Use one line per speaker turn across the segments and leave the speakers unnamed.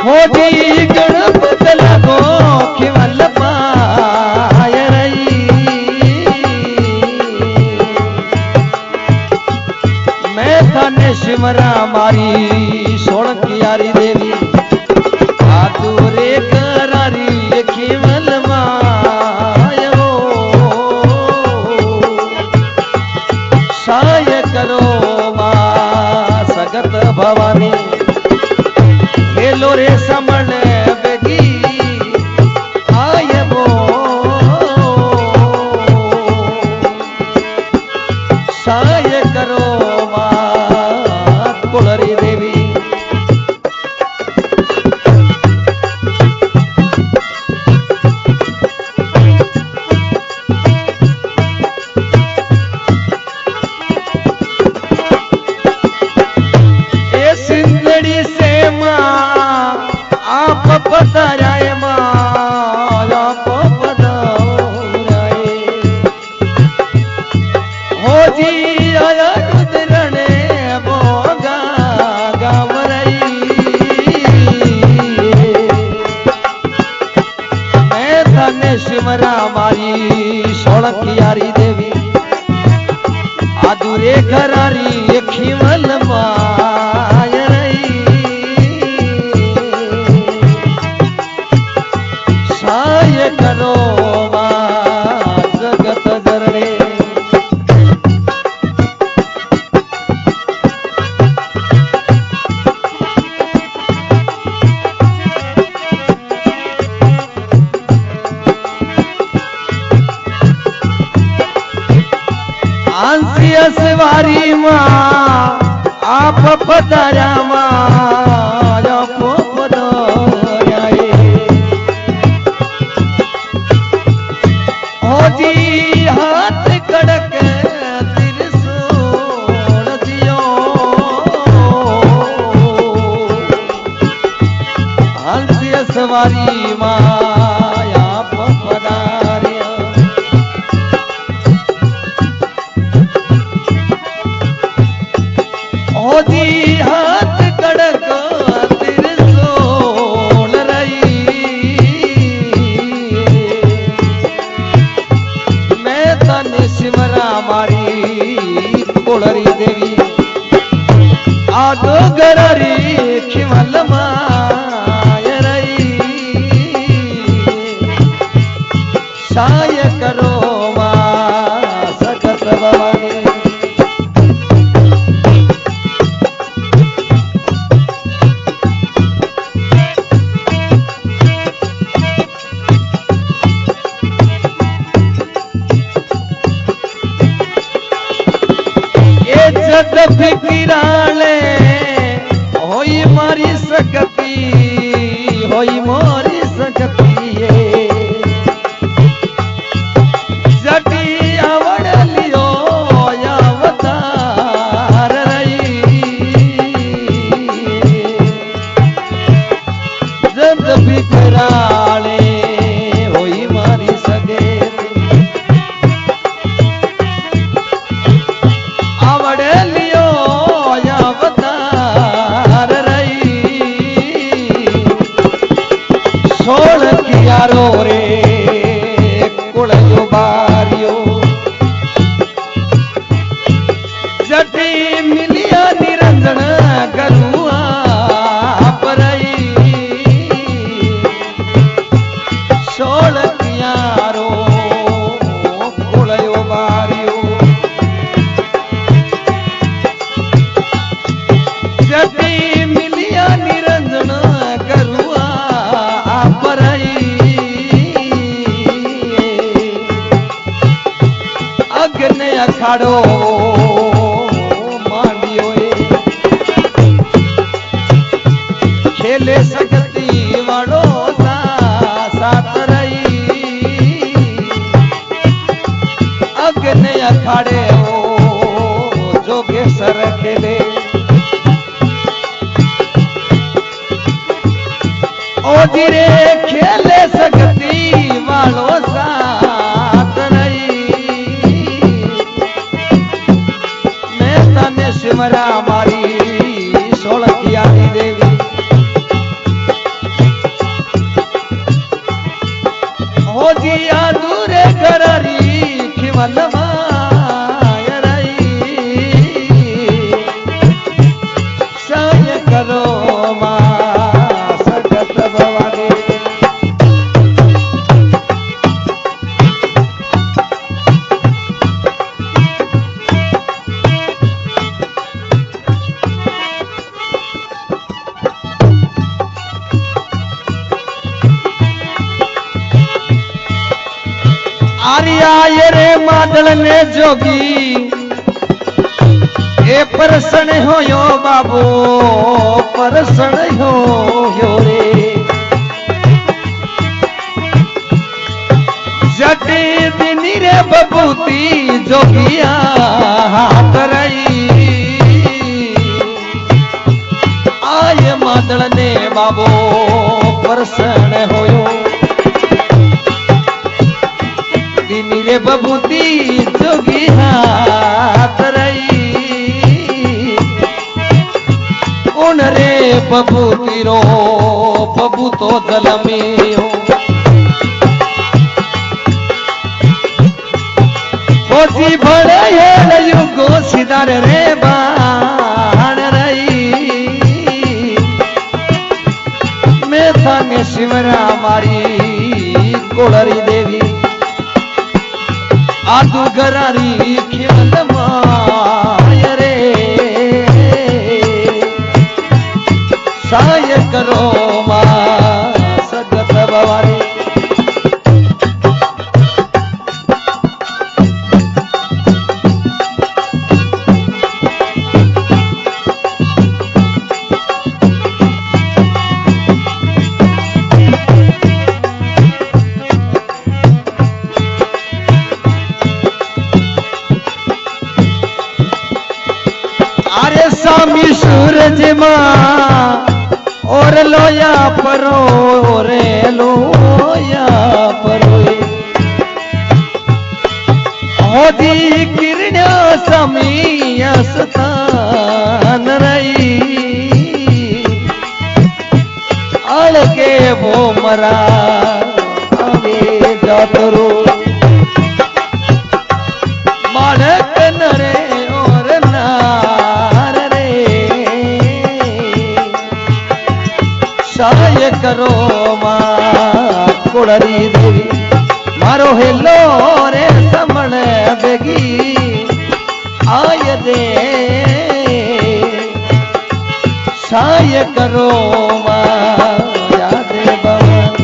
होगी गणपत लगो खिमल पाय रही मैं थाने सिमरा मारी सोलंकी यारी देवी आतुरे करारी खिमल माय हो साय करो मां सगत भवानी खेलो रे समण बेगी आए वो साय करो मां कुलरी देवी ए सिंदड़ी से आप पधाराए माया पधाराए हो जी आया रुद्रने बोगा गावरई मैं थाने सिमरा मारी सोलंकी यारी देवी आदुरे घरारी खिमल माय साय करो मां जगत जरणे आंसी असवारी मां आप पधारा मां आप पधाराए जी हाथ कड़क त्रिशूल दियो हंसी सवारी माया पधारिया ओ जी हाथ कड़क त्रिशूल रही सिमरा मारी कुलरी देवी आदो गरारी खिमल माय रही साय करो मां सगत भवानी जग फिकिराले होई मारी सकती होई मारी सकती जटी आवड़ लियो अवतार रही जग फिकिराले होई मारी सके सोलंकी यारो रे कुलयो बारियो जटी मिलिया निरंजन गरुआ परई सोलंकी यारो कुलयो बारियो जटी मिलिया निरंजन गरुआ अग्नि अखाड़ो मांडियो खेले सकती वालो साथ रही अग्नि अखाड़े जोगे सर खेले ओ धीरे खेले सकती वालो साथ रही मैं तने सिमरा मारी सोलंकी यारी देवी खीवल मायरई सहाय करो मां सगत भवानी। आर्या ये रे मादल ने जोगी ए परसण होयो बाबू परसण होयो रे जटे दिनी रे बबूती जोगिया हाथ रही आय मादल ने बाबू परसण होयो दिनी रे बबूती जोगी हाथ रही उन रे बबूती रो बबूतो दलमियो ओसी भले हेल युगो सिदार रे बाण रही मैं थाने शिवरा मारी कोड़री देवी आदू गरारी खिवल माय रे सहाय करो मां सगत भवानी। स्वामी सूरज मां और लोया परो रे लोया परो होदी किरण स्वामी स्थान रही अलगे वो मरा आगे जातरो बालक नरे और नार सहाय करो मां कोड़री देवी मारो हेलो रे समण बेगी आय दे सहाय करो मां याद भवन।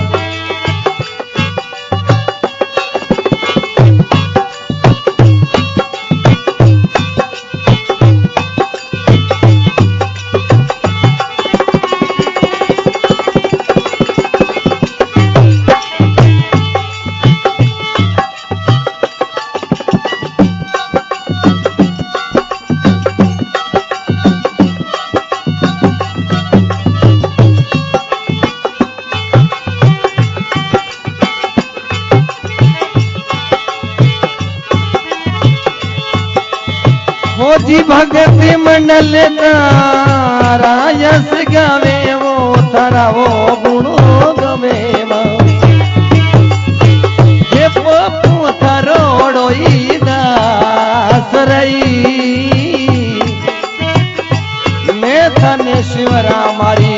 जी भगति मंडल तारा यस गावे वो थारा वो गुणो गवे हे पप्पू थारोड़ोई दास रही मैं थाने शिवरा मारी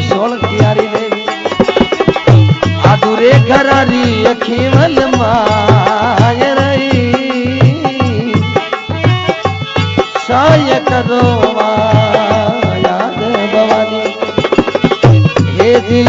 सोलकियारी देवी आदुरे घरारी अखीवल माय रही सहाय करो मां याद भवानी हे जी